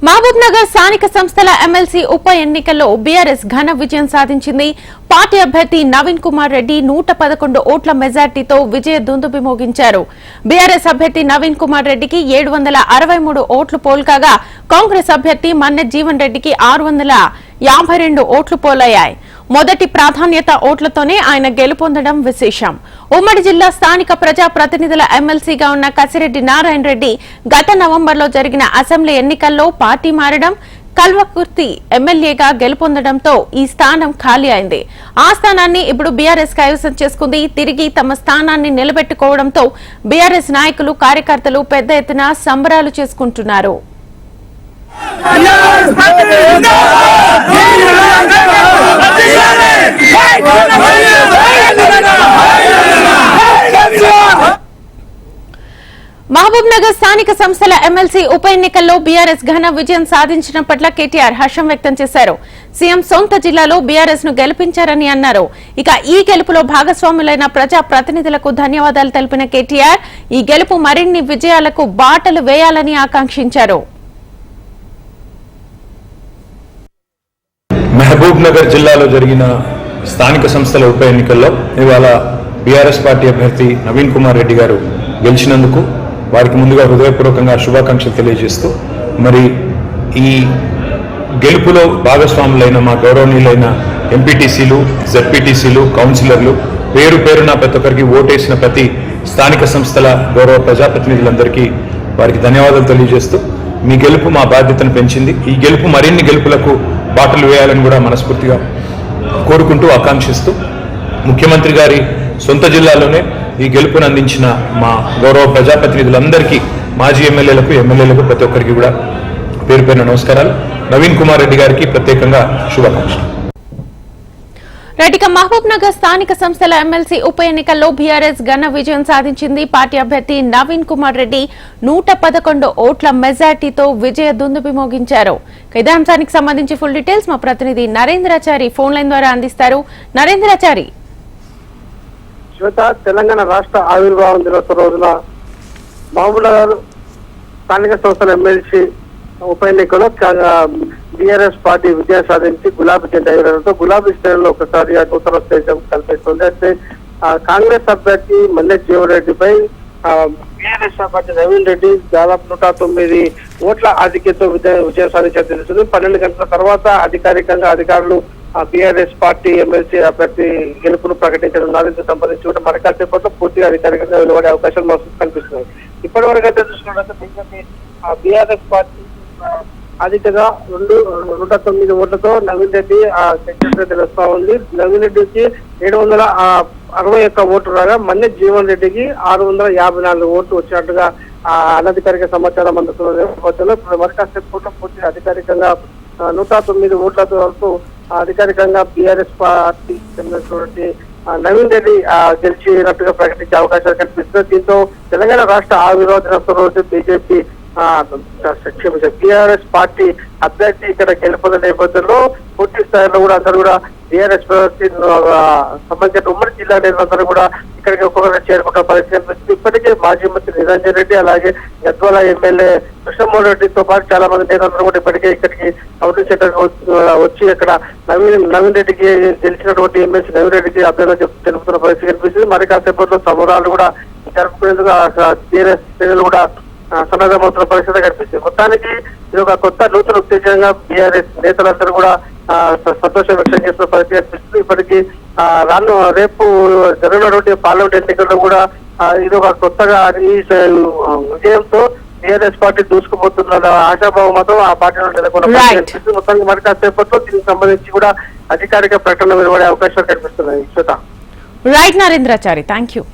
మహబూబ్ నగర్ స్థానిక సంస్థల ఎమ్మెల్సీ ఉప ఎన్నికల్లో బీఆర్ఎస్ ఘన విజయం సాధించింది. పార్టీ అభ్యర్థి నవీన్ కుమార్ రెడ్డి 111 ఓట్ల మెజార్టీతో విజయ దుందుబి మోగించారు. బీఆర్ఎస్ అభ్యర్థి నవీన్ కుమార్ రెడ్డికి 763 ఓట్లు పోల్కాగా కాంగ్రెస్ అభ్యర్థి మన్నె జీవన్ రెడ్డికి 652 ఓట్లు పోలయ్యాయి. మొదటి ప్రాధాన్యత ఓట్లతోనే ఆయన గెలుపొందడం విశేషం. ఉమ్మడి జిల్లా స్థానిక ప్రజా ప్రతినిధుల ఎమ్మెల్సీగా ఉన్న కసిరెడ్డి నారాయణ రెడ్డి గత నవంబర్లో జరిగిన అసెంబ్లీ ఎన్నికల్లో పార్టీ మారడం, కల్వకుర్తి ఎమ్మెల్యేగా గెలుపొందడంతో ఈ స్థానం ఖాళీ అయింది. ఆ స్థానాన్ని ఇప్పుడు బీఆర్ఎస్ కైవసం చేసుకుంది. తిరిగి తమ స్థానాన్ని నిలబెట్టుకోవడంతో బీఆర్ఎస్ నాయకులు, కార్యకర్తలు పెద్ద ఎత్తున సంబరాలు చేసుకుంటున్నారు. మహబూబ్ నగర్ స్థానిక సంస్థల ఎమ్మెల్సీ ఉప ఎన్నికల్లో బీఆర్ఎస్ ఘన విజయం సాధించడం పట్ల కేటీఆర్ హర్షం వ్యక్తం చేశారు. సీఎం సొంత జిల్లాలో బీఆర్ఎస్ ను గెలిపించారని అన్నారు. ఇక ఈ గెలుపులో భాగస్వాములైన ప్రజా ప్రతినిధులకు ధన్యవాదాలు తెలిపిన కేటీఆర్ ఈ గెలుపు మరిన్ని విజయాలకు బాటలు వేయాలని ఆకాంక్షించారు. మహబూబ్ నగర్ జిల్లాలో జరిగిన స్థానిక సంస్థల ఉప ఎన్నికల్లో ఇవాళ బీఆర్ఎస్ పార్టీ అభ్యర్థి నవీన్ కుమార్ రెడ్డి గారు గెలిచినందుకు వారికి ముందుగా హృదయపూర్వకంగా శుభాకాంక్షలు తెలియజేస్తూ, మరి ఈ గెలుపులో భాగస్వాములైన మా గౌరవనీయులైన ఎంపీటీసీలు, జెడ్పీటీసీలు, కౌన్సిలర్లు, పేరు పేరున ప్రతి ఒక్కరికి ఓటేసిన ప్రతి స్థానిక సంస్థల గౌరవ ప్రజాప్రతినిధులందరికీ వారికి ధన్యవాదాలు తెలియజేస్తూ, మీ గెలుపు మా బాధ్యతను పెంచింది. ఈ గెలుపు మరిన్ని గెలుపులకు బాటలు వేయాలని కూడా మనస్ఫూర్తిగా కోరుకుంటూ, ఆకాంక్షిస్తూ, ముఖ్యమంత్రి గారి సొంత జిల్లాలోనే ఈ గెలుపును అందించిన మా గౌరవ ప్రజాప్రతినిధులందరికీ, మాజీ ఎమ్మెల్యేలకు ప్రతి ఒక్కరికి కూడా పేరు పేరున నమస్కారాలు. నవీన్ కుమార్ రెడ్డి గారికి ప్రత్యేకంగా శుభాకాంక్షలు. రెడ్డిక మహబూబ్ నగర్ స్థానిక సంస్థల ఎమ్మెల్సీ ఉప ఎన్నికల్లో బీఆర్ఎస్ ఘన విజయం సాధించింది. పార్టీ అభ్యర్థి నవీన్ కుమార్ రెడ్డి 111 ఓట్ల మెజార్టీతో విజయ దుందుబి మోగించారు. ఇదే అంశానికి సంబంధించి ఫుల్ డీటెయిల్స్ మా ప్రతినిధి నరేంద్రాచారి ఫోన్ లైన్ ద్వారా అందిస్తారు. నరేంద్రాచారి. తెలంగాణ రాష్ట్ర ఆవిర్భావం దినోత్సవ రోజున మహబూబ్ నగర్ స్థానిక సంస్థల ఎమ్మెల్సీ ఉప ఎన్నికలో బీఆర్ఎస్ పార్టీ విజయం సాధించి గులాబీ జెండా ఎగరడంతో గులాబీ శ్రేణుల్లో ఒకసారి నూతన ఉత్తేజం కల్పిస్తుంది. అయితే కాంగ్రెస్ అభ్యర్థి మన్నె జీవన్ రెడ్డిపై బీఆర్ఎస్ అభ్యర్థి నవీన్ రెడ్డి దాదాపు 109 ఓట్ల ఆధిక్యంతో విజయం సాధించారు తెలుస్తుంది. 12 గంటల తర్వాత అధికారికంగా అధికారులు బీఆర్ఎస్ పార్టీ ఎమ్మెల్సీ అభ్యర్థి గెలుపును ప్రకటించడం, దీనికి సంబంధించి కూడా మరి కాసేపట్లో పూర్తిగా అధికారికంగా వెలువడే అవకాశాలు మనకు కనిపిస్తున్నాయి. ఇప్పటి వరకు అయితే చూసుకున్నట్లయితే బీజేపీ బీఆర్ఎస్ పార్టీ అధికంగా 109 ఓట్లతో నవీన్ రెడ్డి సెక్రటరీ తెలుస్తా ఉంది. నవీన్ రెడ్డికి 761 ఓట్లు రాగా మన్నె జీవన్ రెడ్డికి 654 ఓట్లు వచ్చినట్టుగా అనధికారిక సమాచారం అందుతున్న నేపథ్యంలో మరి కాసేపట్లో పూర్తిగా అధికారికంగా 109 ఓట్లతో వరకు అధికారికంగా బీఆర్ఎస్ పార్టీ చెందినటువంటి నవీన్ రెడ్డి గెలిచినట్టుగా ప్రకటించే అవకాశాలు కనిపిస్తున్నాయి. దీంతో తెలంగాణ రాష్ట్ర ఆవిర్భావ దినోత్సవం రోజు బీజేపీ బీఆర్ఎస్ పార్టీ అభ్యర్థి ఇక్కడ గెలుపొందిన నేపథ్యంలో పూర్తి స్థాయిలో కూడా అందరూ కూడా బీఆర్ఎస్ సంబంధించిన ఉమ్మడి జిల్లా నేతలందరూ కూడా ఇక్కడికి ఒక్కొక్కరు చేరుకున్న పరిస్థితి కనిపిస్తుంది. ఇప్పటికే మాజీ మంత్రి నిరంజన్ రెడ్డి, అలాగే గద్వాల ఎమ్మెల్యే కృష్ణమోహన్ రెడ్డితో పాటు చాలా మంది నేతలందరూ కూడా ఇప్పటికే ఇక్కడికి కౌంటింగ్ సెంటర్ వచ్చి ఇక్కడ నవీన్ రెడ్డికి గెలిచినటువంటి ఎమ్మెల్సీ నవీన్ రెడ్డికి అభ్యర్థులు తెలుపుతున్న పరిస్థితి కనిపిస్తుంది. మరి కాసేపట్లో సంబరాలు కూడా జరుపుకునేందుకు బీఆర్ఎస్ శ్రేణులు కూడా సన్నద్ధమవుతున్న పరిస్థితి కనిపిస్తుంది. మొత్తానికి ఇది ఒక కొత్త నూతన ఉత్తేజంగా బీఆర్ఎస్ నేతలందరూ కూడా సంతోషం వ్యక్తం చేస్తున్న పరిస్థితి కనిపిస్తుంది. ఇప్పటికీ రేపు జరగనటువంటి పార్లమెంట్ ఎన్నికల్లో కూడా ఇది ఒక కొత్తగా ఈ విజయంతో బీఆర్ఎస్ పార్టీ దూసుకుపోతున్న ఆశాభావం మాత్రం ఆ పార్టీలో నెలకొన్న కనిపిస్తుంది. మొత్తానికి మరి కాసేపట్లో దీనికి సంబంధించి కూడా అధికారిక ప్రకటన వెలువడే అవకాశాలు కనిపిస్తున్నాయి. Right Narendrachari, thank you.